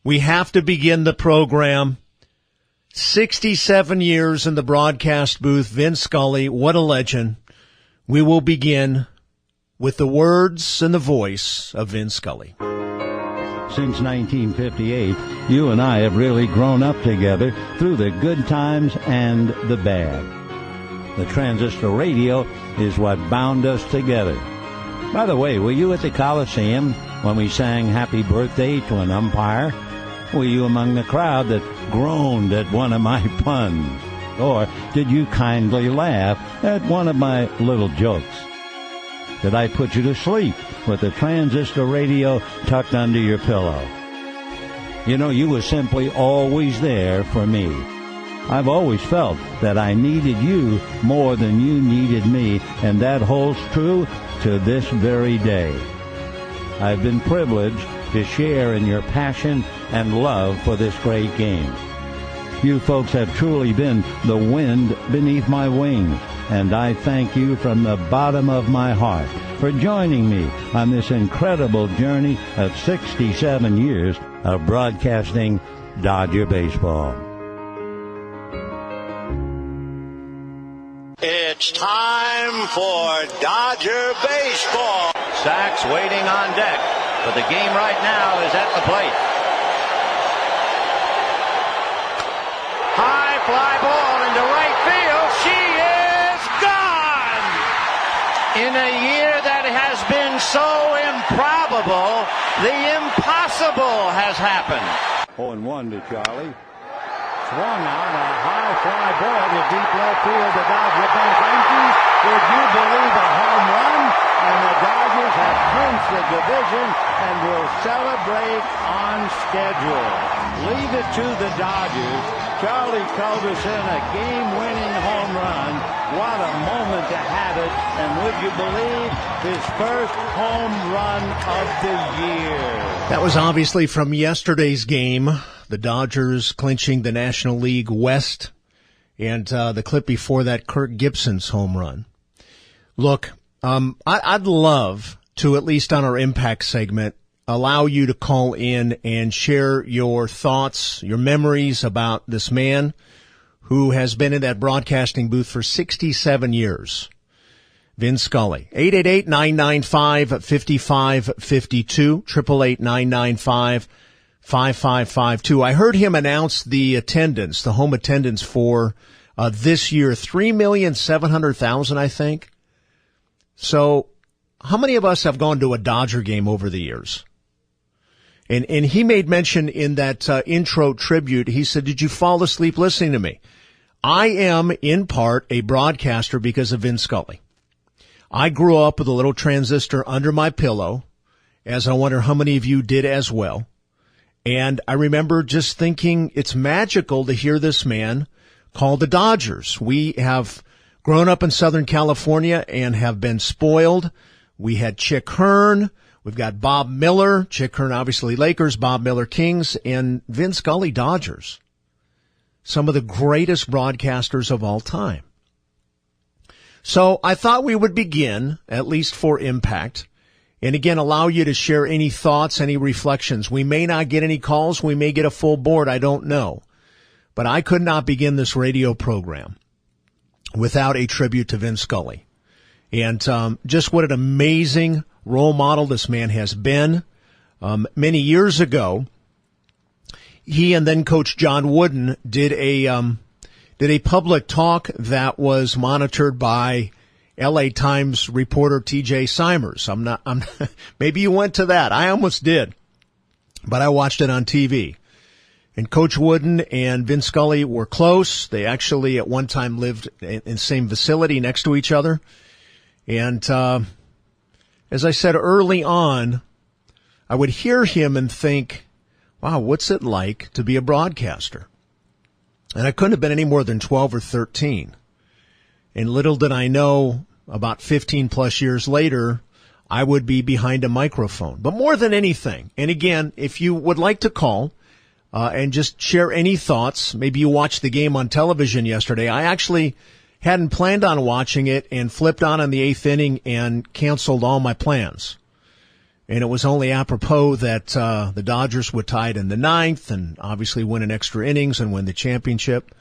We have to begin the program. 67 years in the broadcast booth. Vin Scully, what a legend. We will begin with the words and the voice of Vin Scully. Since 1958, you and I have really grown up together through the good times and the bad. The transistor radio is what bound us together. By the way, were you at the Coliseum when we sang Happy Birthday to an umpire? Were you among the crowd that groaned at one of my puns? Or did you kindly laugh at one of my little jokes? Did I put you to sleep with the transistor radio tucked under your pillow? You know, you were simply always there for me. I've always felt that I needed you more than you needed me, and that holds true to this very day. I've been privileged to share in your passion and love for this great game. You folks have truly been the wind beneath my wings, and I thank you from the bottom of my heart for joining me on this incredible journey of 67 years of broadcasting Dodger baseball. It's time for Dodger baseball. Sachs waiting on deck, but the game right now is at the plate. High fly ball into right field. She is gone! In a year that has been so improbable, the impossible has happened. 0-1 to Charlie. Swung on a high fly ball to deep left field. The Dodger bench empties. Would you believe a home run? And the Dodgers have clinched the division and will celebrate on schedule. Leave it to the Dodgers. Charlie Culberson, a game-winning home run. What a moment to have it. And would you believe his first home run of the year? That was obviously from yesterday's game. The Dodgers clinching the National League West. And the clip before that, Kirk Gibson's home run. Look, I'd love to, at least on our Impact segment, allow you to call in and share your thoughts, your memories about this man who has been in that broadcasting booth for 67 years. Vin Scully. 888-995-5552, 888-995-5552. I heard him announce the attendance, the home attendance for this year, 3,700,000, I think. So how many of us have gone to a Dodger game over the years? And he made mention in that intro tribute, he said, did you fall asleep listening to me? I am, in part, a broadcaster because of Vin Scully. I grew up with a little transistor under my pillow, as I wonder how many of you did as well. And I remember just thinking it's magical to hear this man call the Dodgers. We have grown up in Southern California and have been spoiled. We had Chick Hearn. We've got Bob Miller, Chick Hearn, obviously Lakers, Bob Miller Kings, and Vin Scully Dodgers. Some of the greatest broadcasters of all time. So I thought we would begin, at least for Impact, and again, allow you to share any thoughts, any reflections. We may not get any calls. We may get a full board. I don't know. But I could not begin this radio program without a tribute to Vin Scully. And just what an amazing role model this man has been. Many years ago, he and then Coach John Wooden did a public talk that was monitored by L.A. Times reporter T.J. Simers. Maybe you went to that. I almost did, but I watched it on TV. And Coach Wooden and Vin Scully were close. They actually at one time lived in the same vicinity next to each other. And as I said early on, I would hear him and think, wow, what's it like to be a broadcaster? And I couldn't have been any more than 12 or 13. And little did I know, about 15 plus years later, I would be behind a microphone. But more than anything, and again, if you would like to call and just share any thoughts, maybe you watched the game on television yesterday. I actually hadn't planned on watching it and flipped on the eighth inning and canceled all my plans. And it was only apropos that the Dodgers would tie it in the ninth and obviously win in extra innings and win the championship.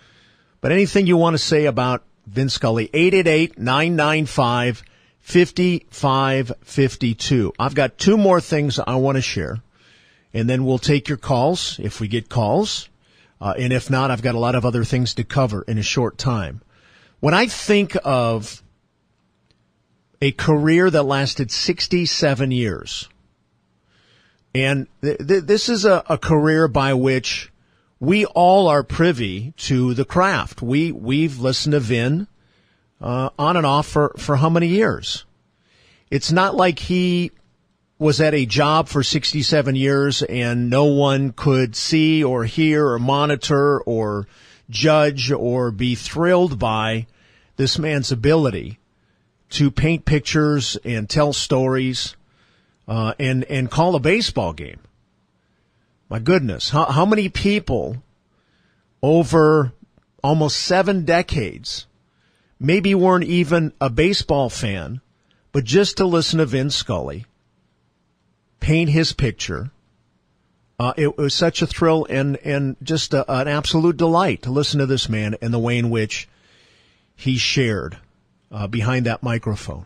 But anything you want to say about Vin Scully, 888-995-5552. I've got two more things I want to share, and then we'll take your calls if we get calls. And if not, I've got a lot of other things to cover in a short time. When I think of a career that lasted 67 years, and this is a career by which we all are privy to the craft. We've listened to Vin on and off for how many years? It's not like he was at a job for 67 years and no one could see or hear or monitor or judge or be thrilled by this man's ability to paint pictures and tell stories and call a baseball game. My goodness, how many people over almost 7 decades maybe weren't even a baseball fan, but just to listen to Vin Scully paint his picture. It was such a thrill and just an absolute delight to listen to this man and the way in which he shared behind that microphone.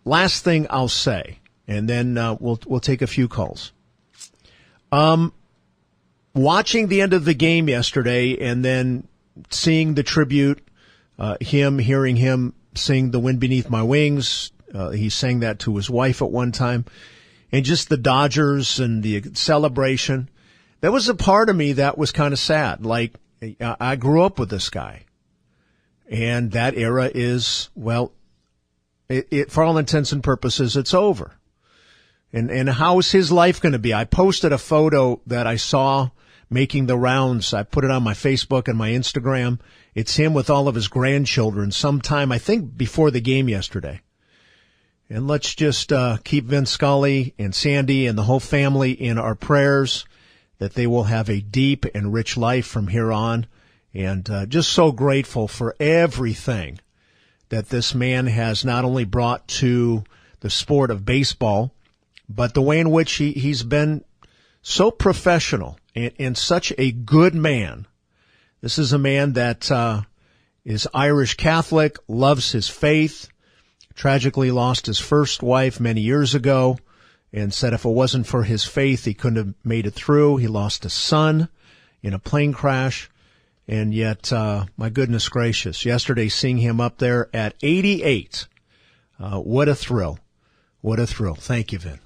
Last thing I'll say, and then we'll take a few calls. Watching the end of the game yesterday and then seeing the tribute, hearing him sing "The Wind Beneath My Wings," he sang that to his wife at one time, and just the Dodgers and the celebration. There was a part of me that was kind of sad. Like, I grew up with this guy, and that era is, well, it for all intents and purposes, it's over. And how is his life going to be? I posted a photo that I saw making the rounds. I put it on my Facebook and my Instagram. It's him with all of his grandchildren sometime, I think, before the game yesterday. And let's just keep Vin Scully and Sandy and the whole family in our prayers, that they will have a deep and rich life from here on. And just so grateful for everything that this man has not only brought to the sport of baseball, but the way in which he's been so professional and such a good man. This is a man that is Irish Catholic, loves his faith, tragically lost his first wife many years ago, and said if it wasn't for his faith, he couldn't have made it through. He lost a son in a plane crash, and yet, my goodness gracious, yesterday seeing him up there at 88, what a thrill. What a thrill. Thank you, Vin.